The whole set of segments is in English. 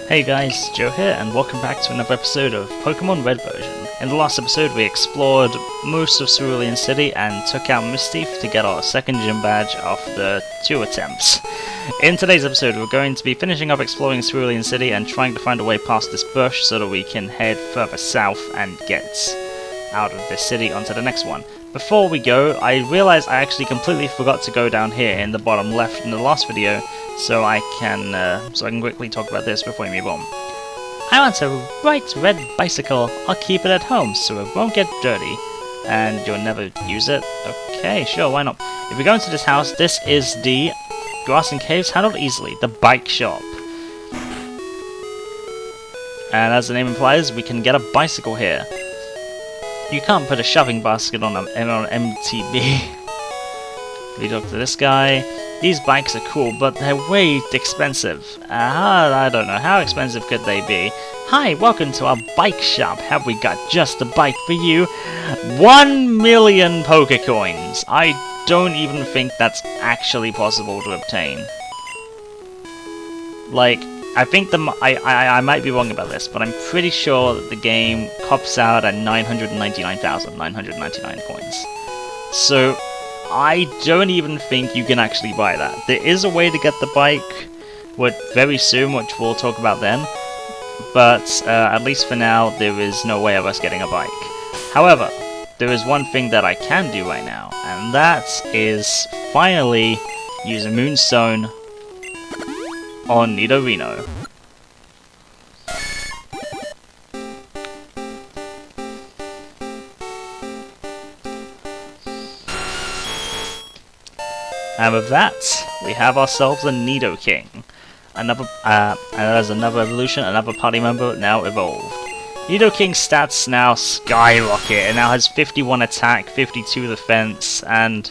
Hey guys, Joe here, and welcome back to another episode of Pokemon Red version. In the last episode we explored most of Cerulean City and took out Mischief to get our second gym badge after 2 attempts. In today's episode we're going to be finishing up exploring Cerulean City and trying to find a way past this bush so that we can head further south and get out of this city onto the next one. Before we go, I realized I actually completely forgot to go down here in the bottom left in the last video, so I can quickly talk about this before we move on. I want a bright red bicycle. I'll keep it at home so it won't get dirty. And you'll never use it? Okay, sure, why not? If we go into this house, this is the Grass and Caves Handled Easily, the bike shop. And as the name implies, we can get a bicycle here. You can't put a shopping basket on an MTB. We talk to this guy. These bikes are cool, but they're way expensive. I don't know, how expensive could they be? Hi, welcome to our bike shop. Have we got just the bike for you? 1 million Pokecoins! I don't even think that's actually possible to obtain. Like, I think I might be wrong about this, but I'm pretty sure that the game cops out at 999,999 coins. So, I don't even think you can actually buy that. There is a way to get the bike very soon, which we'll talk about then, but at least for now, there is no way of us getting a bike. However, there is one thing that I can do right now, and that is finally use a Moonstone on Nidorino. And with that, we have ourselves a Nidoking. And as another evolution, another party member now evolved. Nidoking's stats now skyrocket. It now has 51 attack, 52 defense, and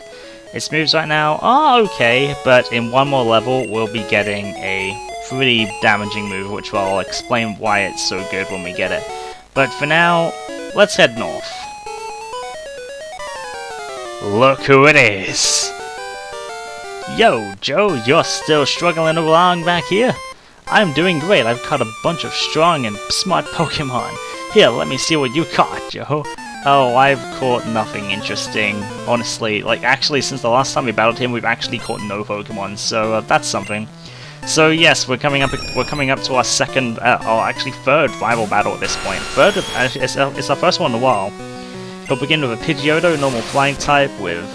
its moves right now are okay, but in one more level we'll be getting a pretty damaging move, which I'll explain why it's so good when we get it. But for now, let's head north. Look who it is! Yo, Joe, you're still struggling along back here? I'm doing great. I've caught a bunch of strong and smart Pokemon. Here, let me see what you caught, Joe. Oh, I've caught nothing interesting, honestly. Like, actually, since the last time we battled him, we've actually caught no Pokemon, so that's something. So yes, we're coming up to our second, or actually third rival battle at this point. Third, it's our first one in a while. He'll begin with a Pidgeotto, normal flying type, with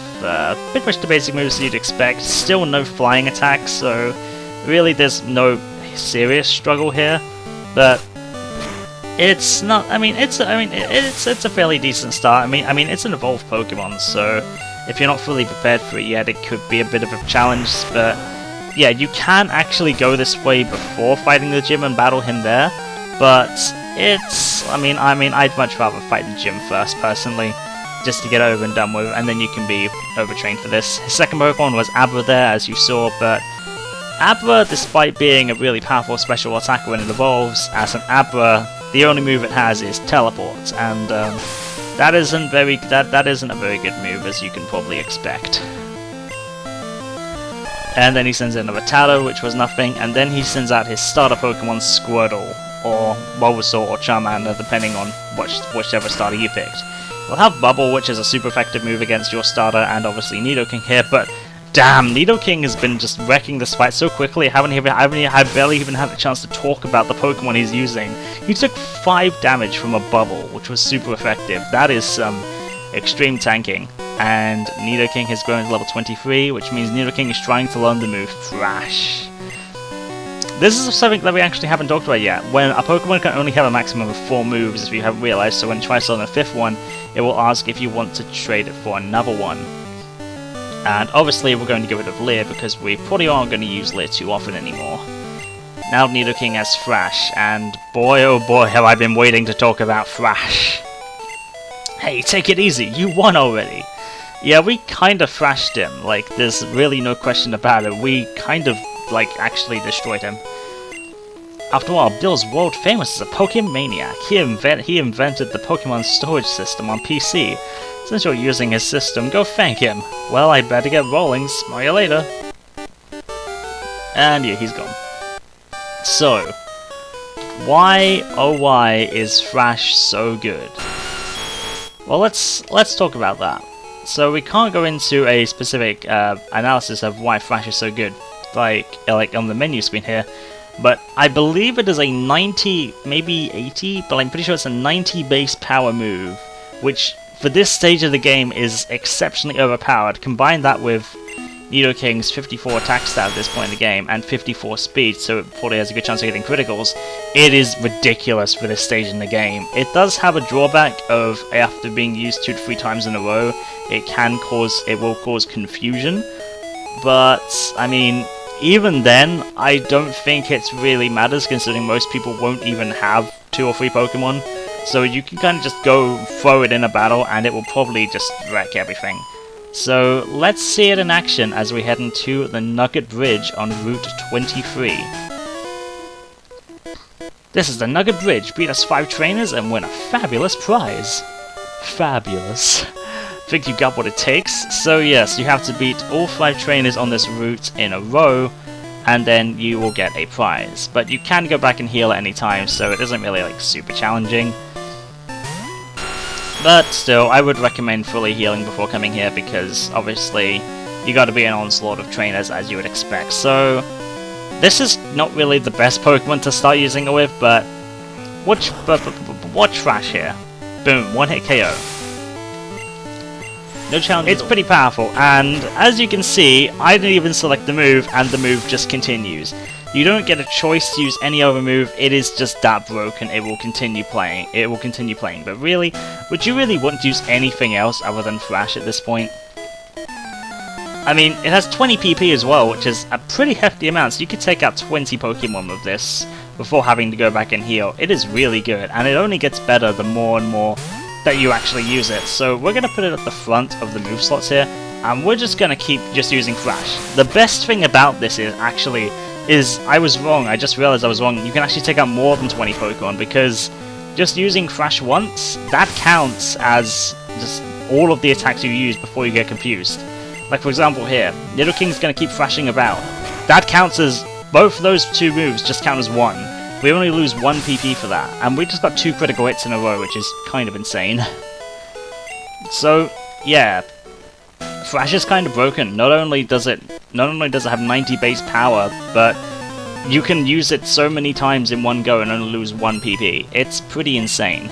pretty much the basic moves you'd expect. Still no flying attacks, so really there's no serious struggle here. But it's not. It's a fairly decent start. I mean, it's an evolved Pokemon, so if you're not fully prepared for it yet, it could be a bit of a challenge. But yeah, you can actually go this way before fighting the gym and battle him there. But it's. I'd much rather fight the gym first, personally, just to get over and done with, and then you can be overtrained for this. His second Pokemon was Abra there, as you saw, but Abra, despite being a really powerful special attacker when it evolves, as an Abra, the only move it has is Teleport, and that isn't a very good move, as you can probably expect. And then he sends in a Rattata, which was nothing, and then he sends out his starter Pokemon Squirtle, or Bulbasaur, or Charmander, depending on whichever starter you picked. We'll have Bubble, which is a super effective move against your starter, and obviously Nidoking here, but damn, Nidoking has been just wrecking this fight so quickly. I barely even had a chance to talk about the Pokemon he's using. He took 5 damage from a Bubble, which was super effective. That is some extreme tanking. And Nidoking has grown to level 23, which means Nidoking is trying to learn the move Thrash. This is something that we actually haven't talked about yet. When a Pokemon can only have a maximum of 4 moves, if you haven't realized, so when it tries to learn the 5th one, it will ask if you want to trade it for another one. And obviously we're going to get rid of Leer, because we probably aren't going to use Leer too often anymore. Now Nidoking has Thrash, and boy oh boy have I been waiting to talk about Thrash. Hey, take it easy, you won already! Yeah, we kind of thrashed him, like, there's really no question about it. We kind of, like, actually destroyed him. After all, Bill's world famous as a Pokemaniac. He invented the Pokemon storage system on PC. Since you're using his system, go thank him. Well, I better get rolling. Smell you later. And yeah, he's gone. So, Why, oh why, is Thrash so good? Well, let's talk about that. So we can't go into a specific analysis of why Thrash is so good, like on the menu screen here, but I believe it is a 90, maybe 80, but I'm pretty sure it's a 90 base power move, which for this stage of the game is exceptionally overpowered. Combine that with Nidoking's 54 attack stat at this point in the game, and 54 speed, so it probably has a good chance of getting criticals. It is ridiculous for this stage in the game. It does have a drawback of, after being used 2 to 3 times in a row, it will cause confusion, but, I mean, even then, I don't think it really matters, considering most people won't even have 2 or 3 Pokemon, so you can kind of just go throw it in a battle, and it will probably just wreck everything. So let's see it in action as we head into the Nugget Bridge on Route 23. This is the Nugget Bridge. Beat us 5 trainers and win a fabulous prize. Fabulous. Think you got what it takes? So yes, you have to beat all 5 trainers on this route in a row, and then you will get a prize. But you can go back and heal at any time, so it isn't really like super challenging. But still, I would recommend fully healing before coming here, because obviously you gotta be an onslaught of trainers as you would expect. So this is not really the best Pokemon to start using it with, but watch Thrash here. Boom, 1-hit KO. No challenge. It's pretty powerful, and as you can see, I didn't even select the move, and the move just continues. You don't get a choice to use any other move, it is just that broken, it will continue playing. But really, would you really want to use anything else other than Thrash at this point? I mean, it has 20 PP as well, which is a pretty hefty amount, so you could take out 20 Pokemon with this before having to go back and heal. It is really good, and it only gets better the more and more that you actually use it. So we're going to put it at the front of the move slots here, and we're just going to keep just using Thrash. The best thing about this is I was wrong. I just realized I was wrong. You can actually take out more than 20 Pokemon, because just using Thrash once, that counts as just all of the attacks you use before you get confused. Like for example here, Nidoking's going to keep thrashing about. That counts as, both those 2 moves just count as 1. We only lose 1 PP for that, and we just got 2 critical hits in a row, which is kind of insane. So, yeah. Thrash is kind of broken. Not only does it have 90 base power, but you can use it so many times in one go and only lose 1 PP. It's pretty insane.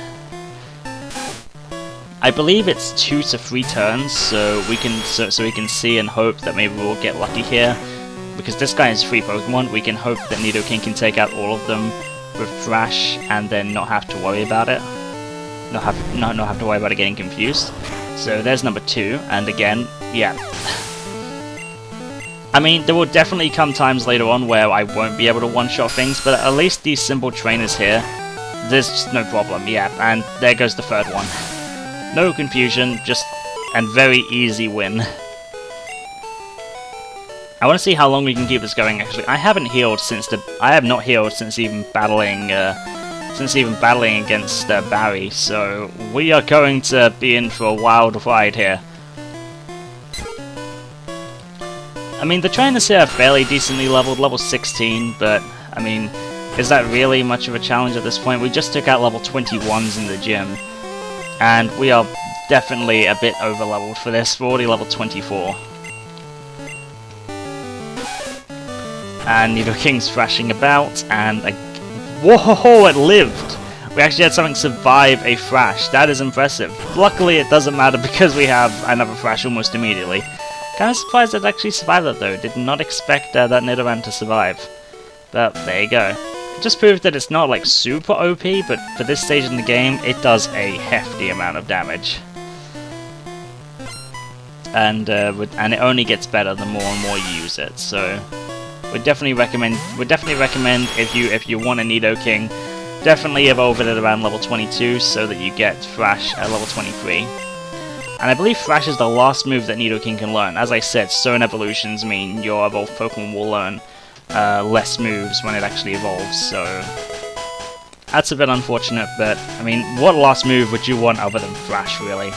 I believe it's 2 to 3 turns, so we can see and hope that maybe we'll get lucky here. Because this guy has 3 Pokemon, we can hope that Nidoking can take out all of them with Thrash and then not have to worry about it. Not have to worry about it getting confused. So there's number 2, and again, yeah. I mean, there will definitely come times later on where I won't be able to one-shot things, but at least these simple trainers here, there's just no problem, yeah, and there goes the 3rd one. No confusion, and very easy win. I want to see how long we can keep this going, actually. I have not healed since even battling against Barry, so we are going to be in for a wild ride here. I mean, the trainers here are fairly decently leveled, level 16, but, I mean, is that really much of a challenge at this point? We just took out level 21s in the gym, and we are definitely a bit over-leveled for this. We're already level 24. And Nidoking's thrashing about, and whoa, it lived! We actually had something survive a Thrash. That is impressive. Luckily, it doesn't matter because we have another Thrash almost immediately. Kind of surprised it actually survived that though. Did not expect that Nidoran to survive. But there you go. It just proved that it's not like super OP, but for this stage in the game, it does a hefty amount of damage. And it only gets better the more and more you use it. So would definitely recommend if you want a Nidoking, definitely evolve it at around level 22 so that you get Thrash at level 23. And I believe Thrash is the last move that Nidoking can learn. As I said, certain evolutions mean your evolved Pokemon will learn less moves when it actually evolves, so that's a bit unfortunate, but I mean, what last move would you want other than Thrash, really?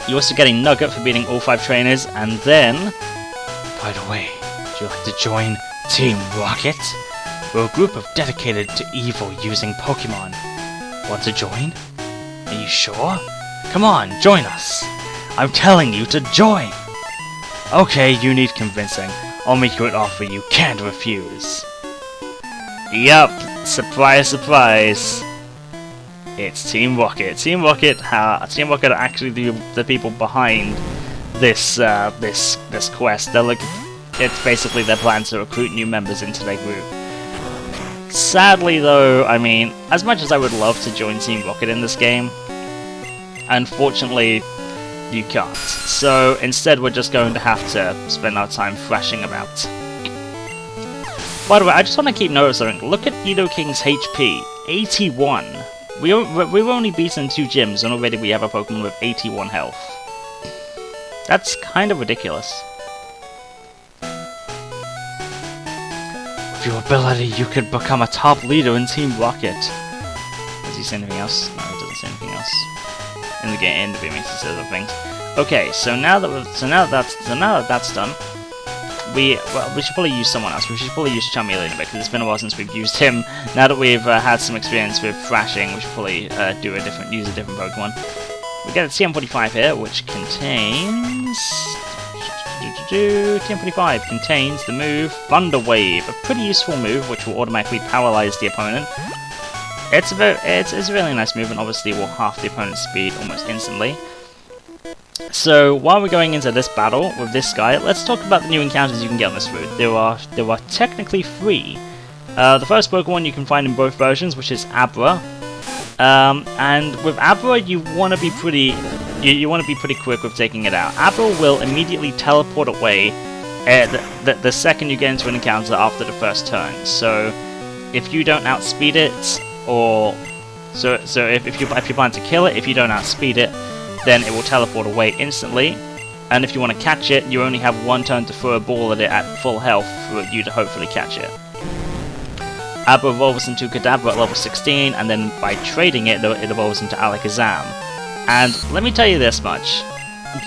You're also getting Nugget for beating all 5 trainers, and then, by the way, would you like to join Team Rocket? We're a group of dedicated to evil-using Pokemon. Want to join? Are you sure? Come on, join us! I'm telling you to join! Okay, you need convincing. I'll make you an offer you can't refuse. Yup, surprise, surprise. It's Team Rocket. Team Rocket are actually the people behind this quest. It's basically their plan to recruit new members into their group. Sadly though, I mean, as much as I would love to join Team Rocket in this game, unfortunately, you can't. So instead we're just going to have to spend our time thrashing about. By the way, I just want to keep note of something. Look at Nidoking's HP, 81. We've only beaten 2 gyms and already we have a Pokemon with 81 health. That's kind of ridiculous. With your ability, you could become a top leader in Team Rocket. Does he say anything else? No, he doesn't say anything else. In the game, he says other things. Okay, so now that that's done, we should probably use someone else. We should probably use Charmeleon Lv because it's been a while since we've used him. Now that we've had some experience with thrashing, we should probably use a different Pokemon. We get a TM45 here, which contains. TM45 contains the move Thunder Wave, a pretty useful move which will automatically paralyze the opponent. It's a really nice move, and obviously will half the opponent's speed almost instantly. So while we're going into this battle with this guy, let's talk about the new encounters you can get on this route. There are technically 3. The first Pokemon you can find in both versions, which is Abra. And with Abra, you want to be pretty quick with taking it out. Abra will immediately teleport away the second you get into an encounter after the first turn. So if you don't outspeed it, or if you plan to kill it, if you don't outspeed it, then it will teleport away instantly. And if you want to catch it, you only have 1 turn to throw a ball at it at full health for you to hopefully catch it. Abra evolves into Kadabra at level 16, and then by trading it evolves into Alakazam. And let me tell you this much.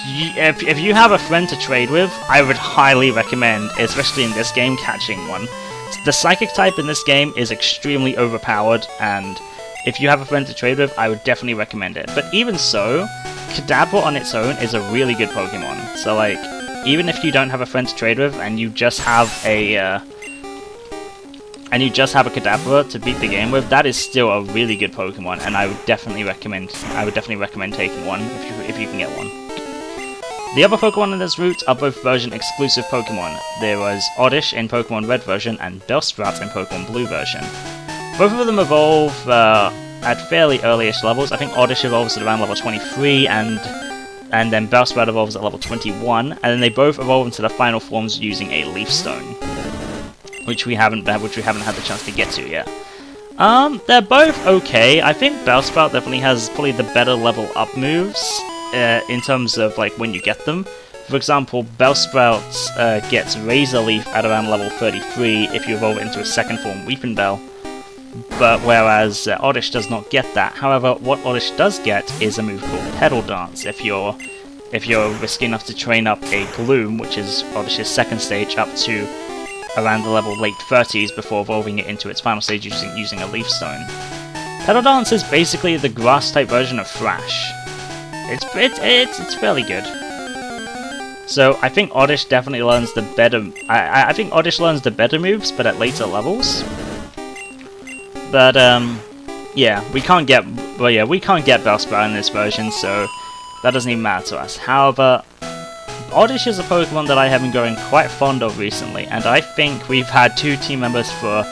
If you have a friend to trade with, I would highly recommend, especially in this game, catching one. The Psychic type in this game is extremely overpowered, and if you have a friend to trade with, I would definitely recommend it. But even so, Kadabra on its own is a really good Pokemon. So like, even if you don't have a friend to trade with, and you just have a Kadabra to beat the game with, that is still a really good Pokemon, and I would definitely recommend taking one if you can get one. The other Pokemon in this route are both version exclusive Pokemon. There was Oddish in Pokemon Red version and Bellsprout in Pokemon Blue version. Both of them evolve at fairly early-ish levels. I think Oddish evolves at around level 23, and then Bellsprout evolves at level 21, and then they both evolve into the final forms using a Leaf Stone, which we haven't had the chance to get to yet. They're both okay. I think Bellsprout definitely has probably the better level up moves in terms of like when you get them. For example, Bellsprout gets Razor Leaf at around level 33 if you evolve it into a second form, Weeping Bell. But whereas Oddish does not get that. However, what Oddish does get is a move called Petal Dance. If you're risky enough to train up a Gloom, which is Oddish's second stage, up to around the level late 30s before evolving it into its final stage using a Leaf Stone. Petal Dance is basically the grass type version of Thrash. It's fairly good. So I think Oddish definitely learns the better. I think Oddish learns the better moves, but at later levels. But yeah, we can't get Bellsprout in this version, so that doesn't even matter to us. However, Oddish is a Pokemon that I have been growing quite fond of recently, and I think we've had 2 team members for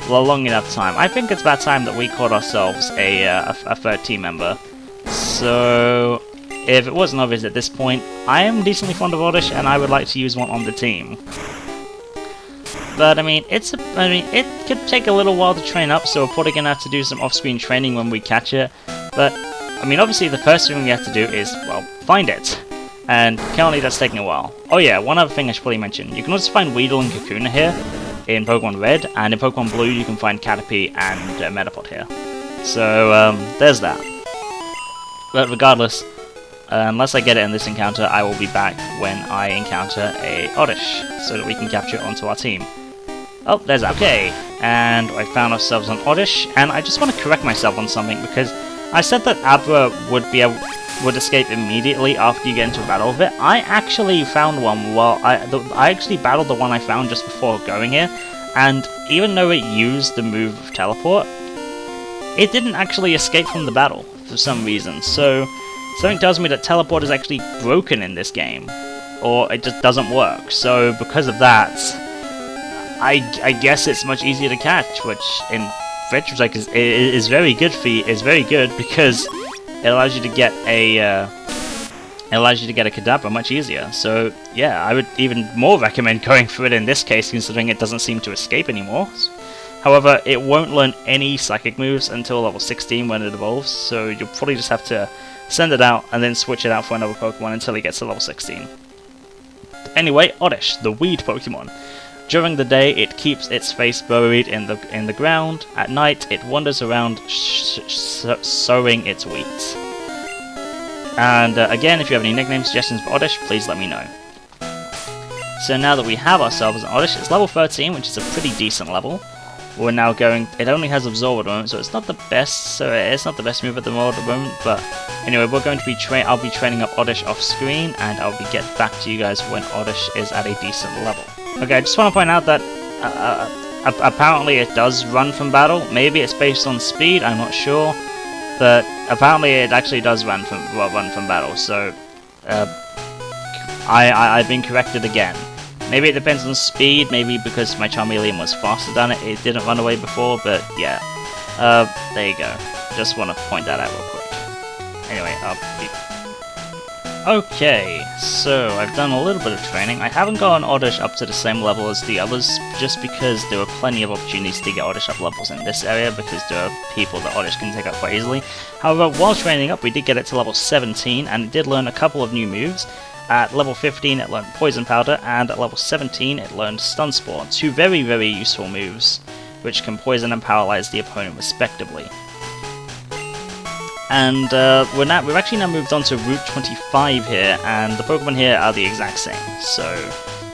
a long enough time. I think it's about time that we called ourselves a third team member. So, if it wasn't obvious at this point, I am decently fond of Oddish, and I would like to use one on the team. But I mean, it could take a little while to train up, so we're probably gonna have to do some off-screen training when we catch it. But I mean, obviously, the first thing we have to do is, well, find it. And currently that's taking a while. Oh yeah, one other thing I should probably mention. You can also find Weedle and Kakuna here in Pokemon Red, and in Pokemon Blue you can find Caterpie and Metapod here. So, there's that. But regardless, unless I get it in this encounter, I will be back when I encounter a Oddish, so that we can capture it onto our team. Oh, there's that. Okay. and I found ourselves on Oddish, and I just want to correct myself on something, because I said that Abra would escape immediately after you get into a battle with it. I actually found one, I actually battled the one I found just before going here, and even though it used the move of Teleport, it didn't actually escape from the battle for some reason, so something tells me that Teleport is actually broken in this game, or it just doesn't work. So because of that, I guess it's much easier to catch, which in retrospect is very good for you. Is very good because it allows you to get a Kadabra much easier. So yeah, I would even more recommend going for it in this case, considering it doesn't seem to escape anymore. However, it won't learn any psychic moves until level 16 when it evolves, so you'll probably just have to send it out and then switch it out for another Pokemon until it gets to level 16. Anyway, Oddish, the weed Pokemon. During the day, it keeps its face buried in the ground. At night, it wanders around sowing its wheat. And again, if you have any nickname suggestions for Oddish, please let me know. So now that we have ourselves an Oddish, it's level 13, which is a pretty decent level. We're now going. It only has Absorb at the moment, so it's not the best. So it's not the best move at the moment. But anyway, we're going to be I'll be training up Oddish off screen, and I'll be get back to you guys when Oddish is at a decent level. Okay, I just want to point out that apparently it does run from battle. Maybe it's based on speed. I'm not sure, but apparently it actually does run from battle. So I've been corrected again. Maybe it depends on speed, maybe because my Charmeleon was faster than it, it didn't run away before, but yeah. There you go. Just want to point that out real quick. Anyway, okay, so I've done a little bit of training. I haven't gotten Oddish up to the same level as the others, just because there are plenty of opportunities to get Oddish up levels in this area, because there are people that Oddish can take up quite easily. However, while training up, we did get it to level 17, and it did learn a couple of new moves. At level 15 it learned Poison Powder, and at level 17 it learned Stun Spore, two very, very useful moves, which can poison and paralyze the opponent respectively. And we've actually now moved on to Route 25 here, and the Pokemon here are the exact same, so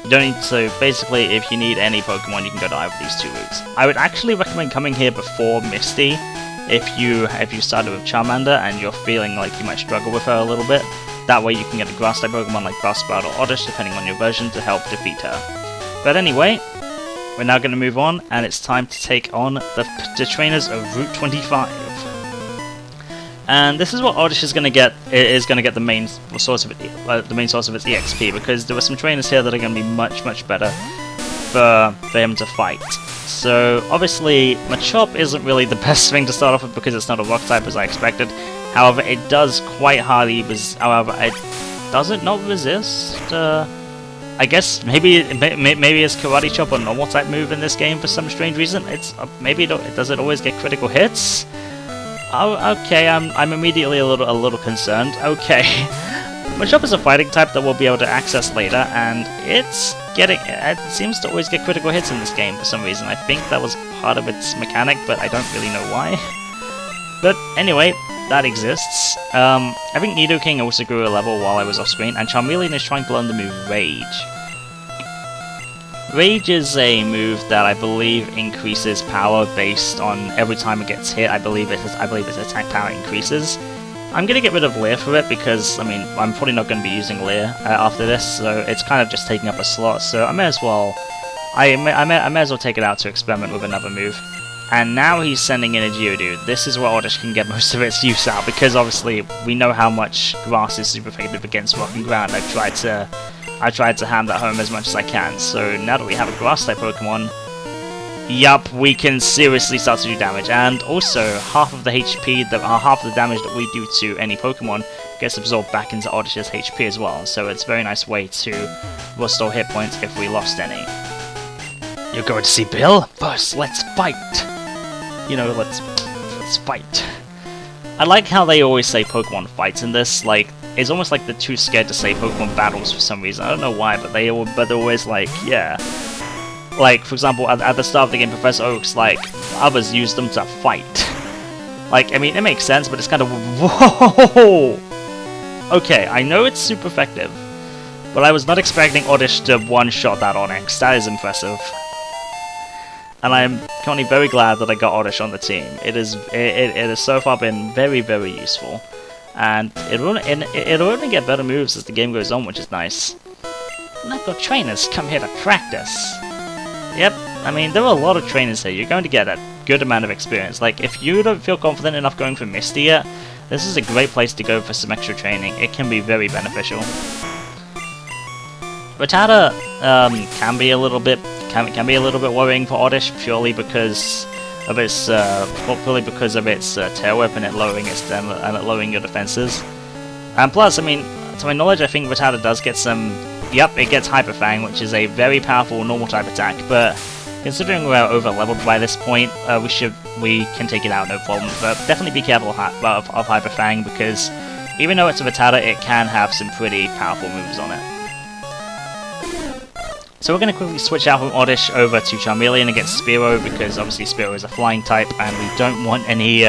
you don't need to. Basically, if you need any Pokemon, you can go to either of these two routes. I would actually recommend coming here before Misty, if you started with Charmander and you're feeling like you might struggle with her a little bit. That way you can get a Grass-type Pokemon like Buzzsprout or Oddish, depending on your version, to help defeat her. But anyway, we're now going to move on, and it's time to take on the trainers of Route 25. And this is what Oddish is going to get. Is going to get the main source of its EXP, because there are some trainers here that are going to be much, much better for him to fight. So obviously, Machop isn't really the best thing to start off with because it's not a Rock type as I expected. However, it does quite hardly does it not resist? I guess maybe it's Karate Chop a normal type move in this game for some strange reason. Does it always get critical hits? Oh, okay. I'm immediately a little concerned. Okay, Machop is a fighting type that we'll be able to access later, and it seems to always get critical hits in this game for some reason. I think that was part of its mechanic, but I don't really know why. But anyway, that exists. I think Nidoking also grew a level while I was off screen, and Charmeleon is trying to learn the move Rage. Rage is a move that I believe increases power based on every time it gets hit. I believe its attack power increases. I'm gonna get rid of Leer for it because I mean I'm probably not gonna be using Leer after this, so it's kind of just taking up a slot. So I may as well take it out to experiment with another move. And now he's sending in a Geodude. This is where Oddish can get most of its use out, because obviously we know how much Grass is super effective against Rock and Ground. I tried to ham that home as much as I can. So now that we have a Grass-type Pokemon, yup, we can seriously start to do damage. And also, half of the damage that we do to any Pokemon gets absorbed back into Oddish's HP as well. So it's a very nice way to restore hit points if we lost any. You're going to see Bill? First, let's fight! You know, let's fight. I like how they always say Pokemon fights in this. Like, it's almost like they're too scared to say Pokemon battles for some reason. I don't know why, but they're always like, yeah. Like, for example, at the start of the game, Professor Oak's like, others use them to fight. Like, I mean, it makes sense, but it's kind of, whoa! Okay, I know it's super effective, but I was not expecting Oddish to one-shot that Onix. That is impressive. and I'm currently very glad that I got Oddish on the team. It has so far been very, very useful, and it'll only get better moves as the game goes on, which is nice. Not got trainers come here to practice. Yep, I mean, there are a lot of trainers here. You're going to get a good amount of experience. Like, if you don't feel confident enough going for Misty yet, this is a great place to go for some extra training. It can be very beneficial. Rattata can be a little bit worrying for Oddish purely because of its tail whip and it lowering lowering your defenses. And plus, I mean, to my knowledge, I think Rattata does get some. Yep, it gets Hyper Fang, which is a very powerful normal type attack. But considering we're over leveled by this point, we can take it out no problem. But definitely be careful of Hyper Fang because even though it's a Rattata, it can have some pretty powerful moves on it. So we're going to quickly switch out from Oddish over to Charmeleon against Spearow because obviously Spearow is a flying type, and we don't want any.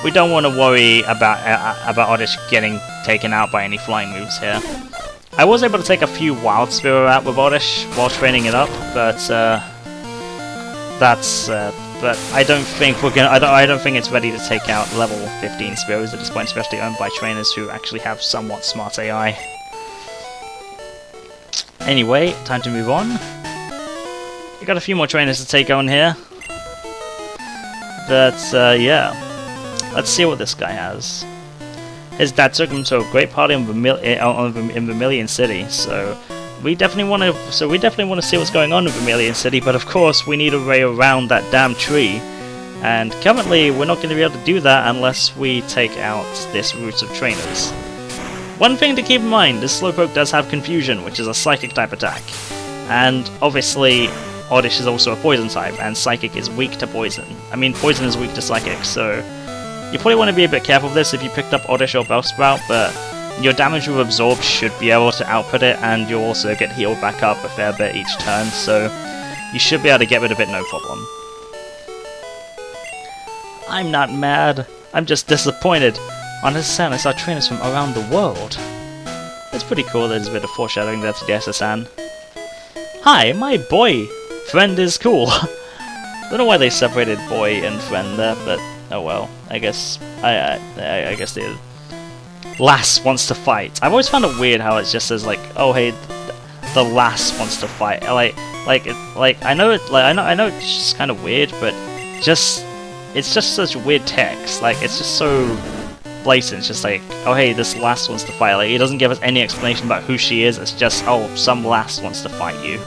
We don't want to worry about Oddish getting taken out by any flying moves here. I was able to take a few wild Spearow out with Oddish while training it up, but but I don't think we're gonna. I don't think it's ready to take out level 15 Spearows at this point, especially owned by trainers who actually have somewhat smart AI. Anyway, time to move on. We got a few more trainers to take on here, but yeah, let's see what this guy has. His dad took him to a great party in Vermilion City, so we definitely want to see what's going on in Vermilion City. But of course, we need a way around that damn tree, and currently we're not going to be able to do that unless we take out this route of trainers. One thing to keep in mind: this Slowpoke does have Confusion, which is a Psychic type attack, and obviously Oddish is also a Poison type, and Psychic is weak to Poison. I mean, Poison is weak to Psychic, so. You probably want to be a bit careful of this if you picked up Oddish or Bellsprout, but your damage with Absorb should be able to output it, and you'll also get healed back up a fair bit each turn, so you should be able to get rid of it no problem. I'm not mad, I'm just disappointed. On this SSN I saw trainers from around the world. It's pretty cool, there's a bit of foreshadowing there to the SSN. Hi, my boy friend is cool. Don't know why they separated boy and friend there, but oh well. I guess I guess the lass wants to fight. I've always found it weird how it just says like, oh hey, the lass wants to fight. I know it's just kind of weird, but it's just such weird text. Like it's just so blatant. It's just like, oh hey, this lass wants to fight. Like it doesn't give us any explanation about who she is. It's just, oh, some lass wants to fight you.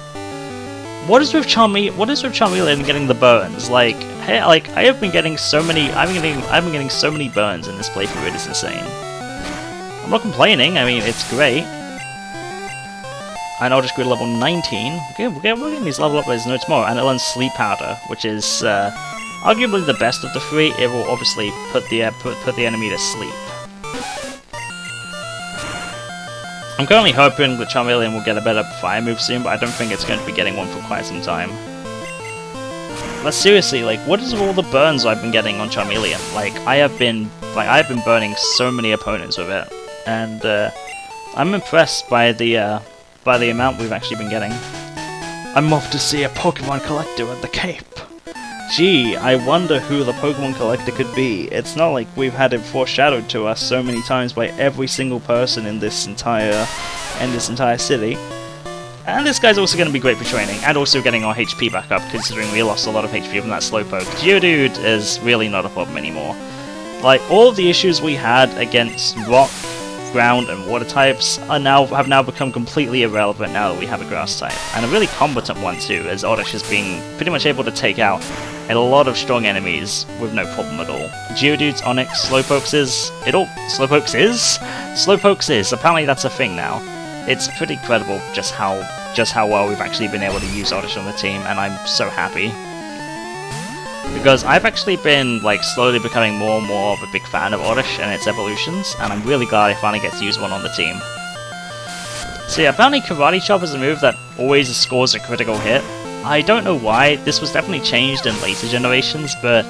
What is with Charmeleon getting the burns? Like, hey, like I have been getting so many. I've been getting so many burns in this playthrough. It is insane. I'm not complaining. I mean, it's great. And I'll just go to level 19. Okay, we're getting these level up as no tomorrow, and it learns Sleep Powder, which is arguably the best of the three. It will obviously put the enemy to sleep. I'm currently hoping that Charmeleon will get a better fire move soon, but I don't think it's going to be getting one for quite some time. But seriously, like, what is with all the burns I've been getting on Charmeleon? Like, I have been burning so many opponents with it, and I'm impressed by the amount we've actually been getting. I'm off to see a Pokemon collector at the Cape. Gee, I wonder who the Pokemon collector could be. It's not like we've had it foreshadowed to us so many times by every single person in this entire city. And this guy's also going to be great for training, and also getting our HP back up, considering we lost a lot of HP from that Slowpoke. Geodude is really not a problem anymore. Like, all of the issues we had against Rock, Ground, and Water types have now become completely irrelevant now that we have a Grass type. And a really competent one too, as Oddish is being pretty much able to take out a lot of strong enemies with no problem at all. Geodude's, Onix, Slowpokes is? Apparently that's a thing now. It's pretty incredible just how well we've actually been able to use Oddish on the team, and I'm so happy. Because I've actually been like slowly becoming more and more of a big fan of Oddish and its evolutions, and I'm really glad I finally get to use one on the team. So yeah, apparently Karate Chop is a move that always scores a critical hit. I don't know why. This was definitely changed in later generations, but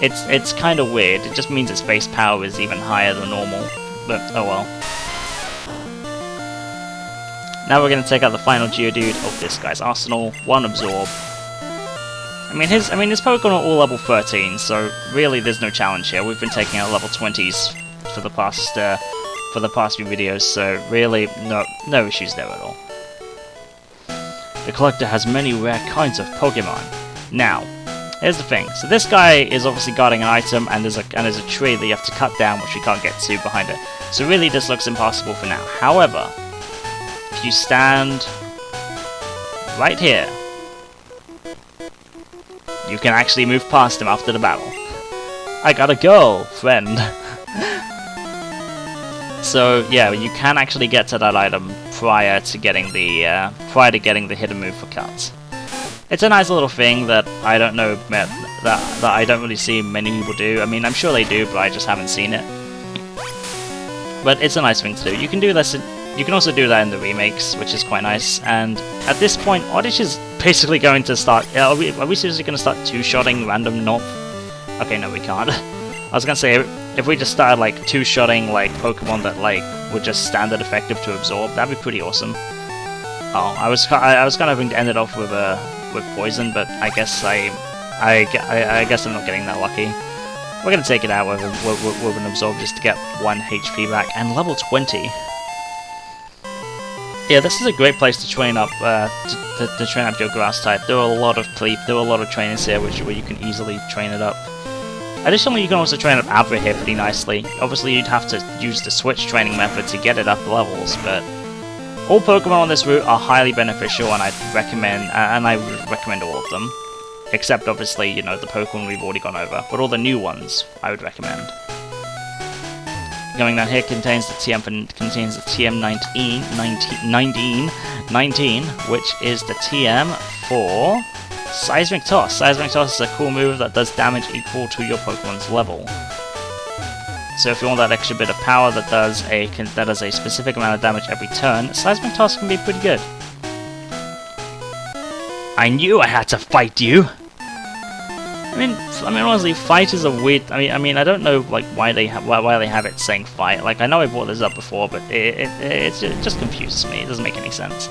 it's kind of weird. It just means its base power is even higher than normal. But oh well. Now we're going to take out the final Geodude of this guy's arsenal. One Absorb. I mean, his Pokemon are all level 13, so really there's no challenge here. We've been taking out level 20s for the past few videos, so really no issues there at all. The collector has many rare kinds of Pokemon. Now, here's the thing. So this guy is obviously guarding an item, and there's a tree that you have to cut down, which we can't get to behind it. So really, this looks impossible for now. However, if you stand right here, you can actually move past him after the battle. I gotta go, friend. So yeah, you can actually get to that item prior to getting the hidden move for cut. It's a nice little thing that I don't know that I don't really see many people do. I mean, I'm sure they do, but I just haven't seen it. But it's a nice thing to do. You can do this. You can also do that in the remakes, which is quite nice. And at this point, Oddish is basically going to start. Are we seriously going to start two-shotting random Lv? Okay, no, we can't. I was gonna say if we just started like two-shotting like Pokemon that like were just standard effective to absorb, that'd be pretty awesome. Oh, I was kind of hoping to end it off with poison, but I guess I guess I'm not getting that lucky. We're gonna take it out with an absorb just to get 1 HP back, and level 20. Yeah, this is a great place to train up to train up your grass type. There are a lot of trainers here where you can easily train it up. Additionally, you can also train up Abra here pretty nicely. Obviously, you'd have to use the switch training method to get it up levels, but all Pokemon on this route are highly beneficial, and I would recommend all of them. Except, obviously, you know, the Pokemon we've already gone over, but all the new ones I would recommend. Going down here contains the TM19, which is the TM for Seismic Toss. Seismic Toss is a cool move that does damage equal to your Pokemon's level. So if you want that extra bit of power that does a specific amount of damage every turn, Seismic Toss can be pretty good. I knew I had to fight you. I mean, honestly, fight is a weird. I mean, I don't know like why they have it saying fight. Like, I know I brought this up before, but it just confuses me. It doesn't make any sense.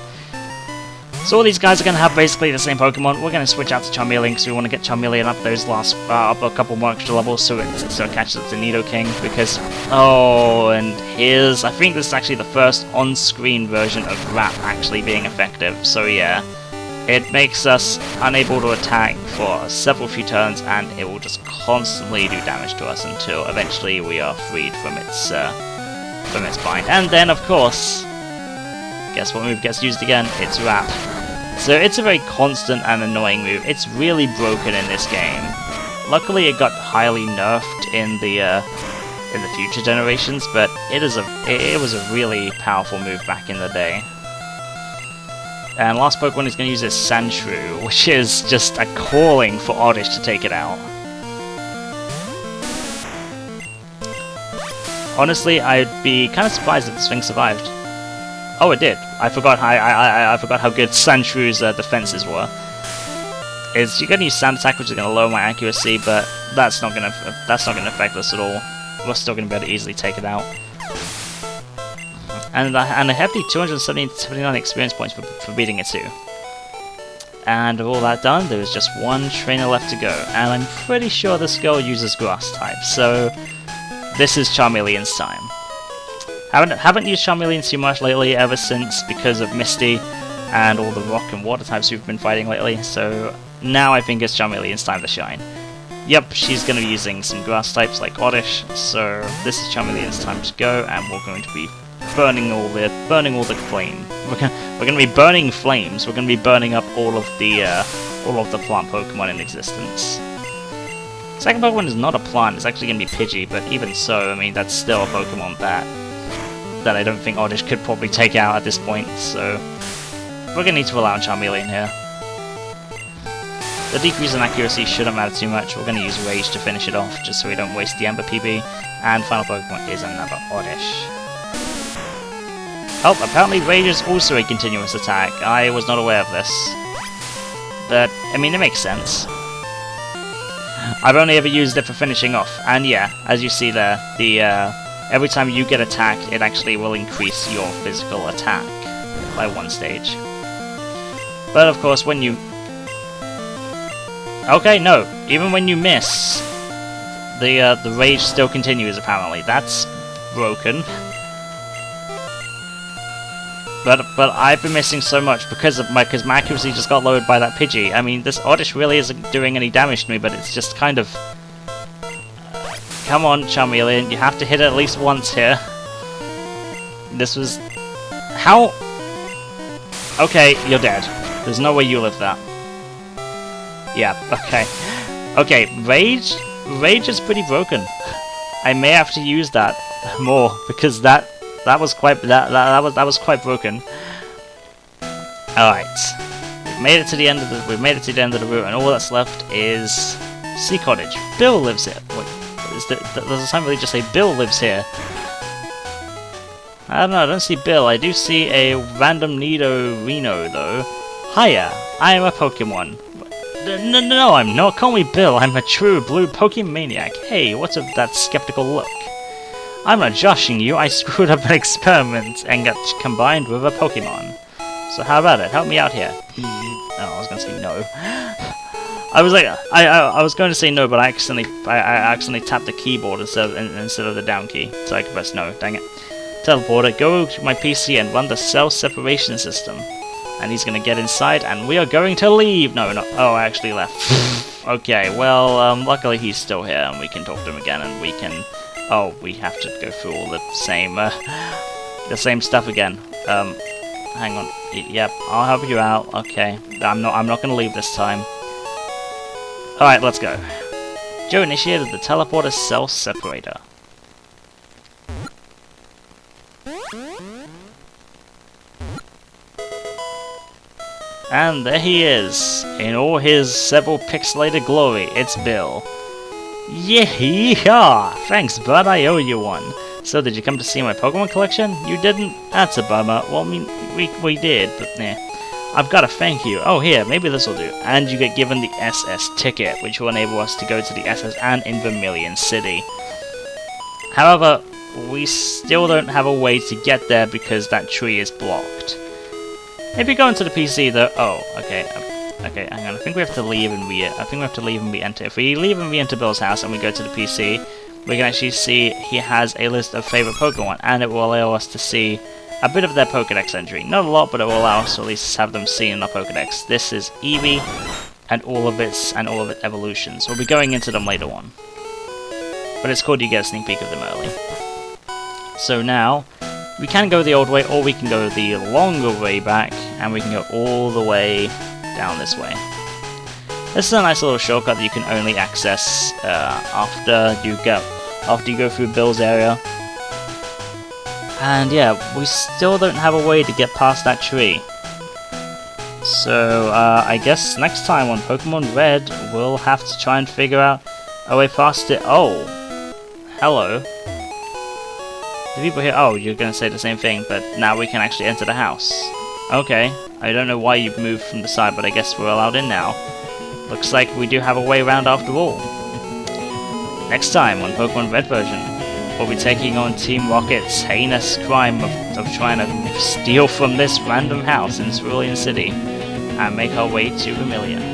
So all these guys are going to have basically the same Pokemon. We're going to switch out to Charmeleon because we want to get Charmeleon up those last up a couple more extra levels so it catches up to Nidoking. Because and I think this is actually the first on-screen version of Wrap actually being effective. So yeah. It makes us unable to attack for several few turns, and it will just constantly do damage to us until eventually we are freed from its bind. And then, of course, guess what move gets used again? It's Wrap. So it's a very constant and annoying move. It's really broken in this game. Luckily, it got highly nerfed in the future generations, but it was a really powerful move back in the day. And last Pokemon is going to use is Sandshrew, which is just a calling for Oddish to take it out. Honestly, I'd be kind of surprised if this thing survived. Oh, it did. I forgot how good Sandshrew's defenses were. You're going to use Sand Attack, which is going to lower my accuracy, but that's not going to affect us at all. We're still going to be able to easily take it out. And a hefty 279 experience points for beating it too. And with all that done, there is just one trainer left to go, and I'm pretty sure this girl uses Grass type, so this is Charmeleon's time. Haven't used Charmeleon too much lately, ever since because of Misty and all the Rock and Water types we've been fighting lately. So now I think it's Charmeleon's time to shine. Yep, she's going to be using some Grass types like Oddish, so this is Charmeleon's time to go, and we're going to be burning all the flame. We're going to be burning flames. We're going to be burning up all of the plant Pokemon in existence. Second Pokemon is not a plant. It's actually going to be Pidgey, but even so, I mean, that's still a Pokemon that I don't think Oddish could probably take out at this point. So we're going to need to allow Charmeleon here. The decrease in accuracy shouldn't matter too much. We're going to use Rage to finish it off, just so we don't waste the Ember PB. And final Pokemon is another Oddish. Oh, apparently Rage is also a continuous attack. I was not aware of this. But, I mean, it makes sense. I've only ever used it for finishing off. And yeah, as you see there, every time you get attacked, it actually will increase your physical attack by 1 stage. But of course, when you Okay, no. Even when you miss, the rage still continues, apparently. That's broken. But I've been missing so much because my accuracy just got lowered by that Pidgey. I mean, this Oddish really isn't doing any damage to me, but it's just kind of... Come on, Charmeleon, you have to hit it at least once here. This was... How? Okay, you're dead. There's no way you live that. Yeah, okay. Okay, Rage? Rage is pretty broken. I may have to use that more, because that was quite that was quite broken. Alright. We've made it to the end of the route, and all that's left is Sea Cottage. Bill lives here. Wait, does the sign really just say Bill lives here? I don't know, I don't see Bill. I do see a random Nidorino though. Hiya, I am a Pokemon. No, I'm not. Call me Bill. I'm a true blue Pokemaniac. Hey, what's with that skeptical look? I'm not joshing you. I screwed up an experiment and got combined with a Pokemon. So how about it? Help me out here. Oh, I was gonna say no. I was going to say no, but I accidentally tapped the keyboard instead of the down key, so I could press no. Dang it. Teleporter, go to my PC and run the cell separation system. And he's gonna get inside, and we are going to leave. No, no. Oh, I actually left. Okay, well, luckily he's still here, and we can talk to him again, and we can. Oh, we have to go through all the same stuff again. Hang on. Yep, I'll help you out. Okay, I'm not gonna leave this time. All right, let's go. Joe initiated the teleporter cell separator. And there he is, in all his several pixelated glory. It's Bill. Yeah, thanks bud, I owe you one. So did you come to see my Pokemon collection? You didn't? That's a bummer. Well, I mean, we did, but nah. I've got to thank you. Oh here, maybe this will do. And you get given the SS ticket, which will enable us to go to the SS and in Vermilion City. However, we still don't have a way to get there because that tree is blocked. If you go into the PC though, oh, okay, okay, hang on, I think we have to leave and re-enter. If we leave and re-enter Bill's house and we go to the PC, we can actually see he has a list of favorite Pokemon, and it will allow us to see a bit of their Pokedex entry. Not a lot, but it will allow us to at least have them seen in our Pokedex. This is Eevee, and all of its evolutions. We'll be going into them later on. But it's cool you get a sneak peek of them early. So now, we can go the old way, or we can go the longer way back, and we can go all the way down this way. This is a nice little shortcut that you can only access after you go through Bill's area. And yeah, we still don't have a way to get past that tree. So I guess next time on Pokemon Red, we'll have to try and figure out a way past it. Oh, hello. The people here, oh, you're going to say the same thing, but now we can actually enter the house. Okay, I don't know why you've moved from the side, but I guess we're allowed in now. Looks like we do have a way around after all. Next time on Pokemon Red version, we'll be taking on Team Rocket's heinous crime of trying to steal from this random house in Cerulean City and make our way to Vermilion.